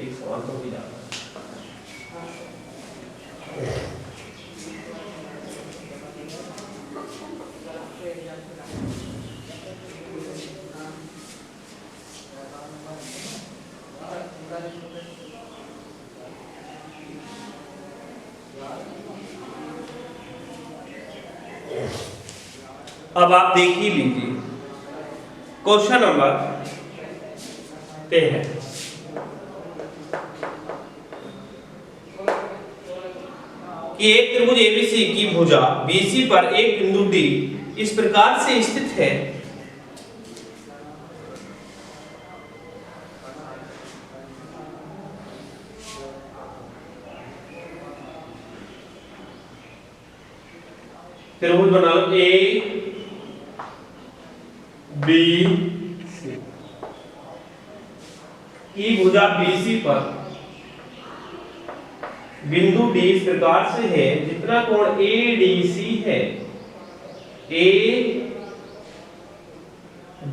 एक सवाल तो भी जाता अब आप देख ही लीजिए क्वेश्चन नंबर 13 कि एक त्रिभुज एबीसी की भुजा बीसी पर एक बिंदु डी इस प्रकार से स्थित है त्रिभुज बना लो ए बी सी की भुजा बीसी पर बिंदु डी इस प्रकार से है जितना कोण एडीसी है ए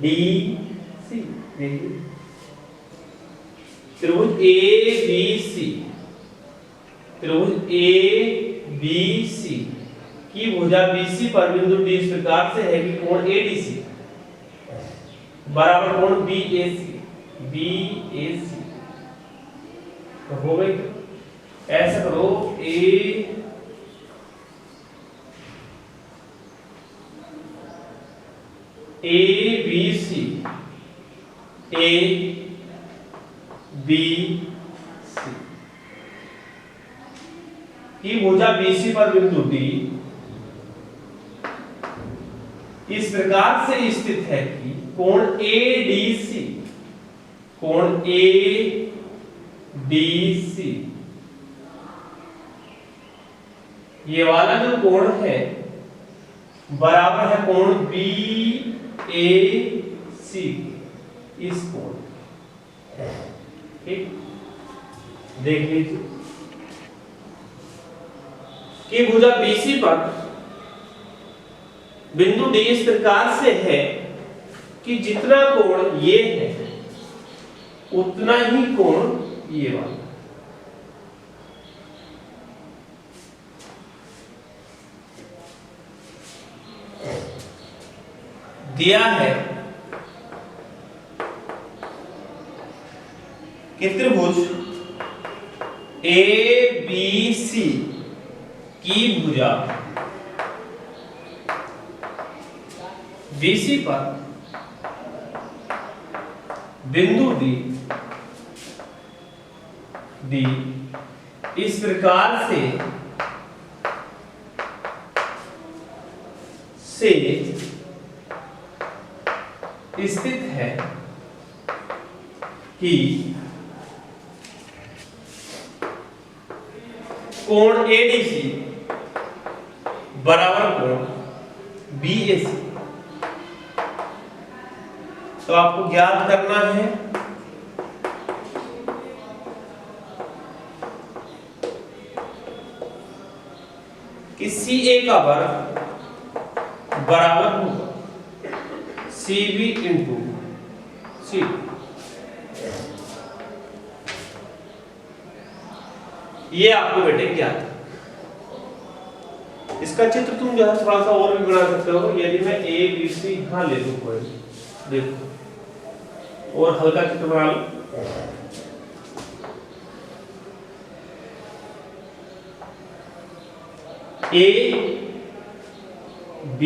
डी सी त्रिभुज ए बी सी त्रिभुज ए बी सी की भुजा बीसी पर बिंदु डी इस प्रकार से है कि कोण एडीसी बराबर कोण बीएसी तो हो गई। ऐसा करो A B C A B C की भुजा बीसी पर बिंदु डी इस प्रकार से स्थित है कि कोण एडीसी ये वाला जो कोण है बराबर है कोण बीएसी इस कोण ठीक देख लीजिए कि भुजा बीसी पर बिंदु डी इस प्रकार से है कि जितना कोण ये है उतना ही कोण ये वाला दिया है कि त्रिभुज ए बी सी की भुजा बीसी पर बिंदु डी इस प्रकार से स्थित है कि कोण एडीसी बराबर कोण बीएसी तो आपको ज्ञात करना है कि CA का वर्ग बराबर होगा CB इंटू सी। ये आपको बेटे ज्ञात है। इसका चित्र तुम जो है थोड़ा सा और भी बना सकते हो। यदि मैं A B C यहां ले लूं कोई देखो और हल्का चित्र बना लो A B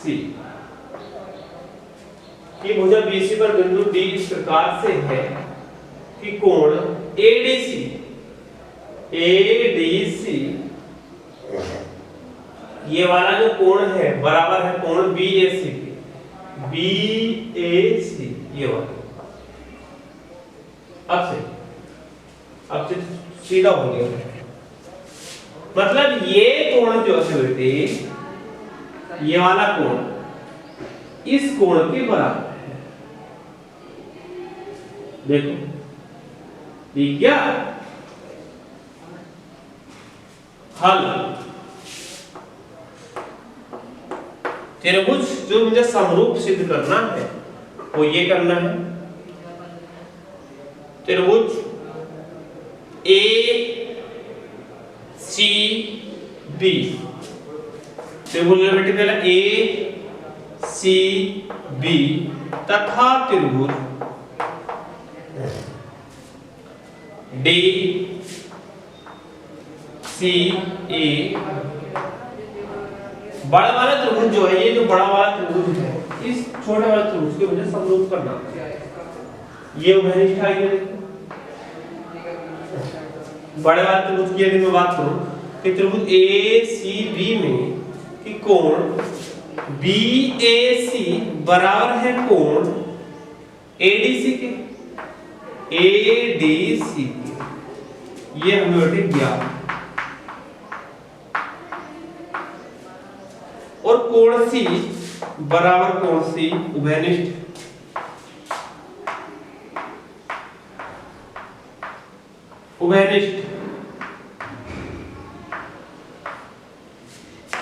C की भुजा BC पर बिंदु D इस प्रकार से है कि कोण ADC ये वाला जो कोण है बराबर है कोण BAC ये वाला। अब से सीधा हो गया मतलब ये कोण जो है बेटे ये वाला कोण इस कोण के बराबर है। देखो ठीक क्या हल त्रिभुज जो मुझे समरूप सिद्ध करना है वो ये करना है त्रिभुज ए सी बी, त्रिभुज बेटे पहला ए सी बी तथा त्रिभुज डी सी ए। बड़ा वाला त्रिभुज जो है, ये जो बड़ा वाला त्रिभुज है, इस छोटे वाले त्रिभुज के मुझे समरूप करना। ये उभयनिष्ठ आएगी। बड़े वाले त्रिभुज की यदि मैं बात करूं कि त्रिभुज ए सी बी में कि कोण बी ए सी बराबर है कोण एडीसी के, एडीसी के, ये हमें बेटे ज्ञात। और कोण सी बराबर कोण सी उभयनिष्ठ, उभयनिष्ठ।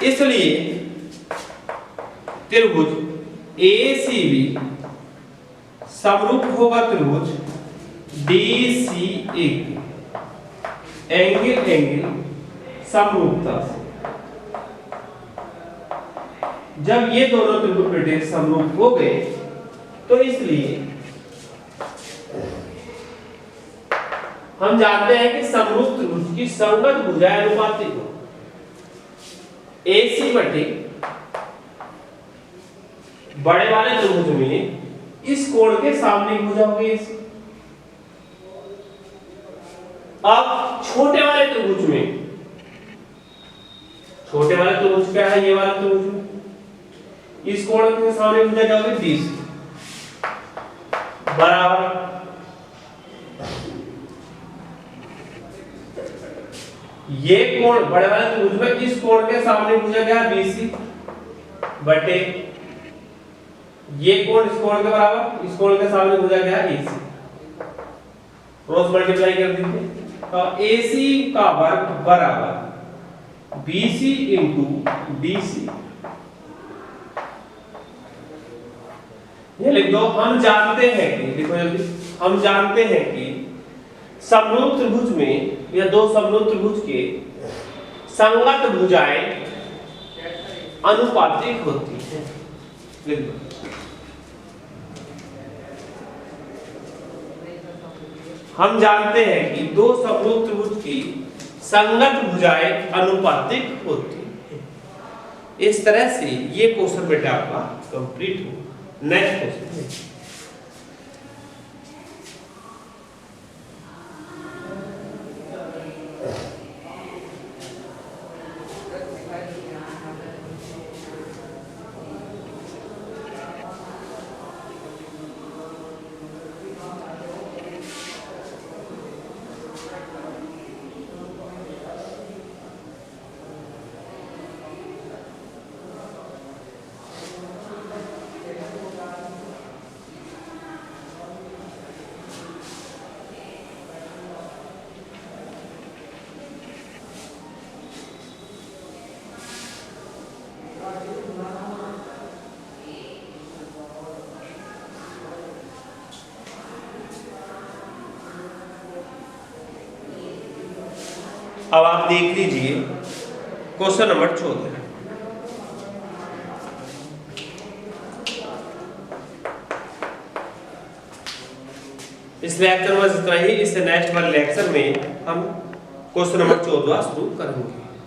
इसलिए त्रिभुज एसीबी समरूप होगा त्रिभुज डीसीए, एंगल एंगल समरूपता से। जब ये दोनों त्रिभुज बेटे समरूप हो गए तो इसलिए हम जानते हैं कि समरूप त्रिभुज की संगत भुजाएं अनुपातिक हो। AC बटे बड़े वाले त्रिभुज में इस कोण के सामने भुजा होगी AC। अब छोटे वाले त्रिभुज में, छोटे वाले त्रिभुज क्या है, ये वाला त्रिभुज में इस कोण के सामने भुजा क्या होगी DC बराबर ये कोण बड़े वाले त्रिभुज में इस कोण के सामने भुजा क्या है BC बटे ये कोण इस कोण के बराबर, इस कोण के सामने भुजा क्या है AC। क्रॉस मल्टीप्लाई कर दीजिए तो AC का वर्ग बराबर BC इंटू DC। ये लिख दो। हम जानते हैं कि, देखो जल्दी, हम जानते हैं कि समरूप त्रिभुज में या दो समरूप त्रिभुज के संगत भुजाएं अनुपातिक होती हैं। लिख दो। हम जानते हैं कि दो समरूप त्रिभुज की संगत भुजाएं अनुपातिक होती हैं। इस तरह से ये क्वेश्चन बेटा आपका कंप्लीट हो। नेक्स्ट क्वेश्चन, अब आप देख लीजिए क्वेश्चन नंबर 14। इस लेक्चर में इतना ही। इससे नेक्स्ट वाले लेक्चर में हम क्वेश्चन नंबर 14 शुरू करेंगे।